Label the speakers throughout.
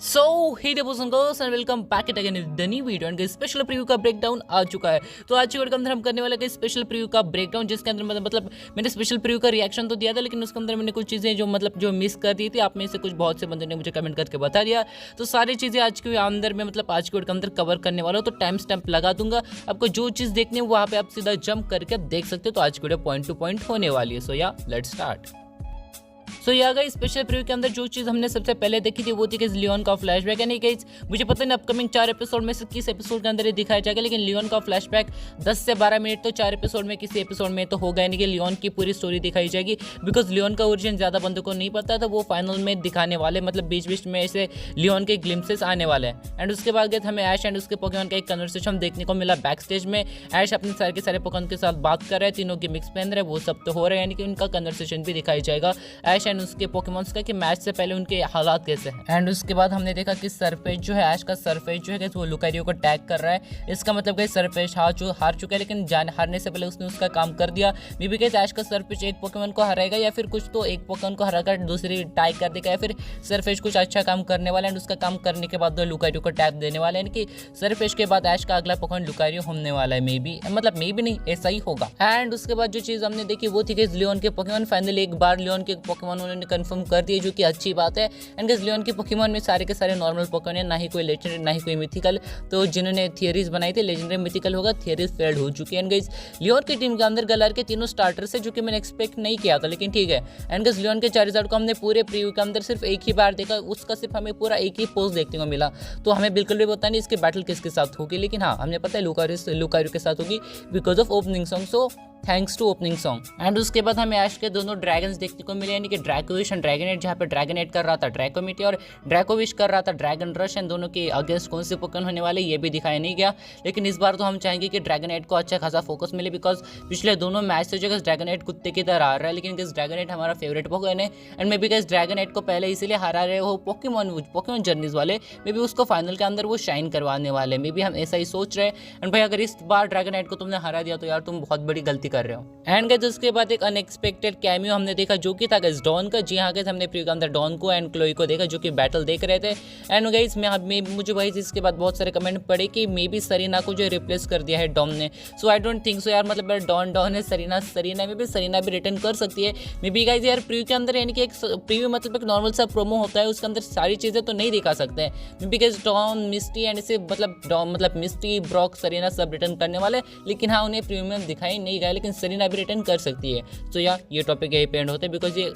Speaker 1: So hey devos and girls and welcome back at again with the new video and special preview का breakdown आ चुका है। तो आज के वीडियो के अंदर हम करने वाले हैं स्पेशल प्रीव्यू का ब्रेकडाउन, जिसके अंदर मतलब मैंने स्पेशल प्रीव्यू का रिएक्शन तो दिया था, लेकिन उसके अंदर मैंने कुछ चीज़ें जो मिस कर दी थी। आप में से कुछ बहुत से बंदे ने मुझे कमेंट करके बता दिया, तो सारी चीज़ें आज के अंदर में आज के वीडियो के अंदर कवर करने वाला हूँ। तो टाइम स्टैम्प लगा दूंगा, आपको जो चीज़ देखनी है वहाँ पे आप सीधा जंप करके आप देख सकते हो। तो आज की वीडियो पॉइंट टू पॉइंट होने वाली है। सो या लेट्स स्टार्ट। सो यहाँ गई स्पेशल प्रीव्यू के अंदर जो चीज़ हमने सबसे पहले देखी थी वो थी कि लियोन का फ्लैशबैक है। नहीं गई, मुझे पता नहीं अपकमिंग 4 एपिसोड में से किस एपिसोड के अंदर ये दिखाया जाएगा, लेकिन लियोन का फ्लैशबैक 10 से 12 मिनट तो 4 एपिसोड में किसी एपिसोड में तो होगा, यानी कि लियोन की पूरी स्टोरी दिखाई जाएगी। बिकॉज लियोन का ओरिजिन ज़्यादा बंदों को नहीं पता था, वो फाइनल में दिखाने वाले, मतलब बीच बीच में ऐसे लियोन के ग्लिम्सेस आने वाले हैं। एंड उसके बाद गए हमें ऐश एंड उसके पोकेमॉन का एक कन्वर्सेशन देखने को मिला बैक स्टेज में। ऐश अपने सारे के सारे पोकेमॉन के साथ बात कर रहे हैं, तीनों के मिक्स पहन रहे हैं, वो सब तो हो रहा है, यानी कि उनका कन्वर्सेशन भी दिखाई जाएगा ऐश एंड उसके पोकेमॉन कि मैच से पहले उनके हालात कैसे हैं। एंड उसके बाद हमने देखा कि सरफेस जो है, ऐश का सरफेस जो है वो लुकारियो को टैग कर रहा है। इसका मतलब कि सरफेस हार चुका है, लेकिन हारने से पहले उसने उसका काम कर दिया। मे बी ऐश का सरफेस एक पोकेमॉन को हराएगा, या फिर कुछ तो एक पोकेमॉन को हराकर दूसरी टैग कर देगा, या फिर सरफेस कुछ अच्छा काम करने वाला है। एंड उसका काम करने के बाद लुकारियो को टैग देने वाला है, यानी कि सरफेस के बाद ऐश का अगला पोकेमॉन लुकारियो होने वाला है। मे बी नहीं, ऐसा ही होगा। एंड उसके बाद जो चीज़ हमने देखी वो थी कि लियोन के पोकेमॉन फाइनली एक बार लियोन के पोकेमॉन उन्होंने कंफर्म कर दिए, जो कि अच्छी बात है। एंड गाइस लियोन के पोकेमॉन में सारे के सारे नॉर्मल पोकेमॉन है, ना ही कोई लेजेंडरी ना ही कोई मिथिकल। तो जिन्होंने थियरीज बनाई थी लेजेंडरी मिथिकल होगा, थियरीज फेल्ड हो चुकी है। एंड गाइस लियोन की टीम के अंदर गलार के तीनों स्टार्टर्स है, जो कि मैंने एक्सपेक्ट नहीं किया था, लेकिन ठीक है। एंड गाइस लियोन के चार्जर को हमने पूरे प्रीव्यू के अंदर सिर्फ एक ही बार देखा, उसका सिर्फ हमें पूरा एक ही पोज देखने को मिला। तो हमें बिल्कुल भी पता नहीं इसकी बैटल किसके साथ होगी, लेकिन हाँ हमें पता है लुकारियो के साथ होगी because of opening song. So thanks to opening song. And उसके बाद हमें ऐश के दोनों ड्रैगन्स देखने को मिले, यानी कि ड्रैकोविश एंड ड्रैगनेट, जहाँ पे ड्रैगनेट कर रहा था ड्रैकोमिटी और ड्रैकोविश कर रहा था ड्रैगन रश। एंड दोनों के अगेंस्ट कौन से पोकेमॉन होने वाले ये भी दिखाया नहीं गया, लेकिन इस बार तो हम चाहेंगे कि ड्रैगनेट को अच्छा खासा फोकस मिले, बिकॉज पिछले दोनों मैच से जो ड्रैगनेट कुत्ते की तरह आ रहा है, लेकिन ड्रैगनेट हमारा फेवरेट पोकेमॉन है। एंड मे बी ड्रैगनेट को पहले इसीलिए हरा रहे हो पोकेमॉन जर्नीज वाले, मे बी उसको फाइनल के अंदर वो शाइन करवाने वाले, मे बी हम ऐसा ही सोच रहे हैं। एंड भाई अगर इस बार ड्रैगनेट को तुमने हरा दिया तो यार तुम बहुत बड़ी गलती कर रहे हो। एंड उसके बाद एक अनएक्सपेक्टेड कैमियो हमने देखा, जो कि था गाइस डॉन का। जी हाँ गाइस, हमने प्रीव्यू के अंदर डॉन को एंड क्लोई को देखा, जो कि बैटल देख रहे थे। एंड गाइस मुझे भाई इसके बाद बहुत सारे कमेंट पड़े कि मे बी सरीना को जो रिप्लेस कर दिया है डॉम ने। सो आई डोंट थिंक सो यार, मतलब डॉन है, सरीना में भी सरीना भी रिटर्न कर सकती है मे बी गाइस यार। प्रीव्यू के अंदर यानी कि एक प्रीव्यू मतलब एक नॉर्मल सा प्रोमो होता है, उसके अंदर सारी चीज़ें तो नहीं दिखा सकते हैं maybe guys. Dawn, Misty and इसे मतलब मिस्टी, ब्रॉक, सरीना सब रिटर्न करने वाले, लेकिन हाँ उन्हें प्रीव्यू में दिखाई नहीं गया, लेकिन सरीना भी रिटर्न कर सकती है। तो यार ये टॉपिक यही पे एंड होता है, बिकॉज ये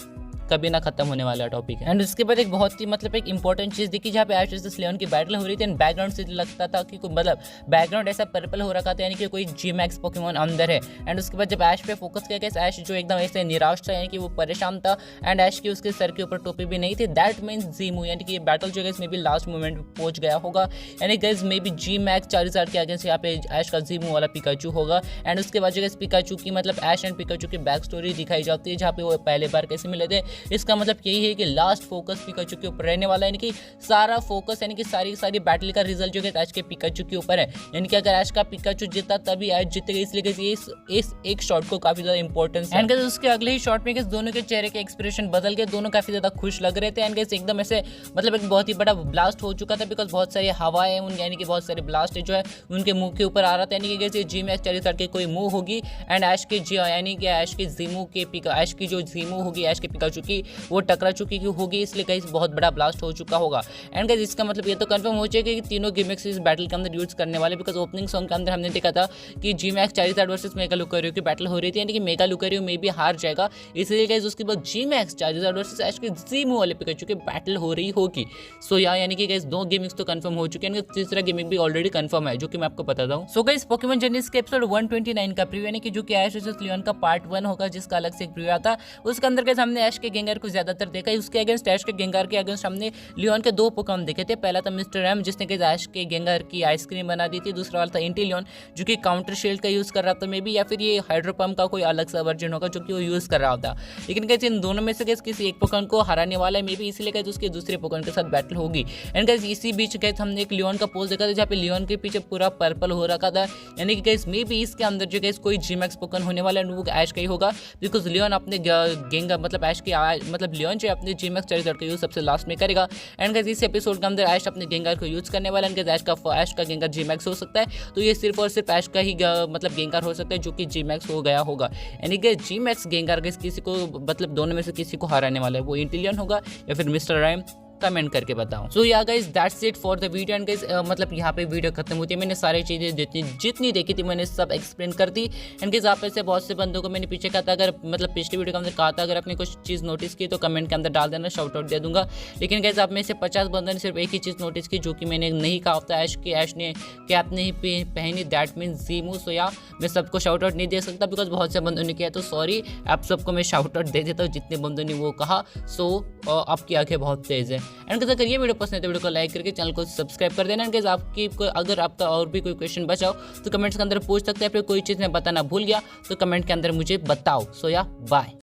Speaker 1: कभी ना खत्म होने वाला टॉपिक है। एंड उसके बाद एक बहुत ही एक इंपॉर्टेंट चीज देखी, जहाँ पे ऐश वर्सेस लियोन की बैटल हो रही थी। एंड बैकग्राउंड से लगता था कि बैकग्राउंड ऐसा पर्पल हो रखा था, यानी कि कोई जी मैक्स पोकेमॉन अंदर है। एंड उसके बाद जब ऐश पे फोकस किया गया, ऐश जो एकदम ऐसे निराश था, यानी कि वो परेशान था। एंड ऐश की उसके सर के ऊपर टोपी भी नहीं थी, दैट मीन्स जीमू, यानी कि ये बैटल जो है मे बी लास्ट मोमेंट में पहुंच गया होगा। यानी guys maybe G max charger के अगेंस्ट यहाँ पे ऐश का जीमू वाला पिकाचू होगा। एंड उसके बाद जो पिकाचू की ऐश एंड पिकाचू की बैक स्टोरी दिखाई जाती है, जहाँ पे वो पहले बार कैसे मिले थे। इसका मतलब यही है कि लास्ट फोकस पिकाचू के ऊपर रहने वाला है, यानी कि सारा फोकस यानी कि सारी बैटल का रिजल्ट जो है ऐश के पिकाचू के ऊपर है। यानी कि अगर ऐश का पिकाचू जीता तभी ऐश जीतेगा, इसलिए इस एक शॉट को काफी ज्यादा इंपॉर्टेंस है। एंड उसके अगले ही शॉट में दोनों के चेहरे के एक्सप्रेशन बदल गए, दोनों काफी ज्यादा खुश लग रहे थे। एंड एकदम ऐसे एक बहुत ही बड़ा ब्लास्ट हो चुका था, बिकॉज बहुत सारी हवाएं यानी कि बहुत सारे ब्लास्ट जो है उनके मुंह के ऊपर आ रहा था, यानी कि जी मैक्स चार्जर के कोई मुंह होगी। एंड ऐश के यानी कि ऐश की जीमू के ऐश की जो जीमू होगी ऐश के पिकाचू की, वो टकरा चुकी होगी, इसलिए गाइस बहुत बड़ा ब्लास्ट हो चुका होगा। एंड गाइस इसका मतलब ये तो कंफर्म हो जाएगा कि तीनों गिमिक्स इस बैटल के अंदर यूज करने वाले, बिकॉज ओपनिंग सॉन्ग के अंदर हमने देखा था कि G max Charizard versus mega Lucario की बैटल हो रही थी, यानी कि मेगा लुकारियो में भी हार जाएगा, इसलिए गाइस उसके बाद जी मैक्स चार्जर वर्सेस ऐश के जीमू वाले पिकाचू की बैटल हो रही होगी। सो यानी कि गाइस दो गिमिक्स तो कंफर्म हो चुके हैं, तीसरा गिमिक भी ऑलरेडी कंफर्म है, जो कि मैं आपको बताता हूं। सो गाइस पोकेमॉन जर्नीज के एपिसोड 129 का प्रीव्यू, यानी कि जो कि ऐश वर्सेस लियोन का पार्ट 1 होगा, जिसका अलग से एक प्रीव्यू आता, उसके अंदर गाइस हमने ऐश के गेंगर को ज्यादातर देखा, उसके अगेंस्ट ऐश के गेंगार के अगेंस्ट हमने लियोन के दो पोकेमॉन देखे थे। पहला था मिस्टर एम, जिसने कि ऐश के गेंगार की आइसक्रीम बना दी थी। दूसरा वाला था इंटीलियन, जो कि काउंटर शील्ड का यूज कर रहा था मे बी, या फिर ये हाइड्रोपम्प का कोई अलग सा वर्जन होगा जो कि वो यूज कर रहा था। लेकिन कैसे इन दोनों में से किसी एक पोकेमॉन को हराने वाला है मे बी, इसीलिए कैसे उसके दूसरे पोकेमॉन के साथ बैटल होगी। एंड गाइस इसी बीच कैसे हमने एक लियोन का पोज देखा था, जहाँ पे लियोन के पीछे पूरा पर्पल हो रखा था, यानी कि गाइस मे बी इसके अंदर जो गाइस कोई जी मैक्स पोकेमॉन होने वाला है, वो ऐश का ही होगा, बिकॉज लियोन अपने गेंगा ऐश के मतलब लियोन जो है अपने जी मैक्स चार्जर का यूज़ सबसे लास्ट में करेगा। एंड गाइस इस एपिसोड के अंदर ऐश अपने गेंगार को यूज़ करने वाला है। ऐश का गेंगार जी मैक्स हो सकता है, तो ये सिर्फ और सिर्फ ऐश का ही मतलब गेंगार हो सकता है जो कि जी मैक्स हो गया होगा। यानी कि जी मैक्स गेंगार किसी को मतलब दोनों में से किसी को हराने वाला है, वो इंटेलियन होगा या फिर मिस्टर राइम, कमेंट करके बताऊं। सो या guys that's it for the video. And guys मतलब यहाँ पे वीडियो खत्म होती है। मैंने सारी चीज़ें जितनी देखी थी मैंने सब एक्सप्लेन कर दी। एंड गाइस आप में से बहुत से बंदों को मैंने पीछे कहा था, अगर मतलब पिछली वीडियो के अंदर कहा था अगर आपने कुछ चीज़ नोटिस की तो कमेंट के अंदर डाल देना, शाउट आउट दे दूंगा। लेकिन गाइस आप में से 50 बंदों ने सिर्फ एक ही चीज़ नोटिस की जो कि मैंने नहीं कहा था, ऐश ने कैप नहीं पहनी, दैट मीन्स जीमू। सो या मैं सबको शाउट आउट नहीं दे सकता बिकॉज बहुत से बंदों ने किया, तो सॉरी आप सबको मैं शाउट आउट दे देता हूँ जितने बंदों ने वो कहा। सो आपकी आंखें बहुत तेज़ है। एंड अगर ये वीडियो पसंद है तो वीडियो को लाइक करके चैनल को सब्सक्राइब कर देना। गाइस आपकी अगर आपका और भी कोई क्वेश्चन बचा हो तो कमेंट्स के अंदर पूछ सकते हैं। फिर कोई चीज़ मैं बताना भूल गया तो कमेंट के अंदर मुझे बताओ। सो या बाय।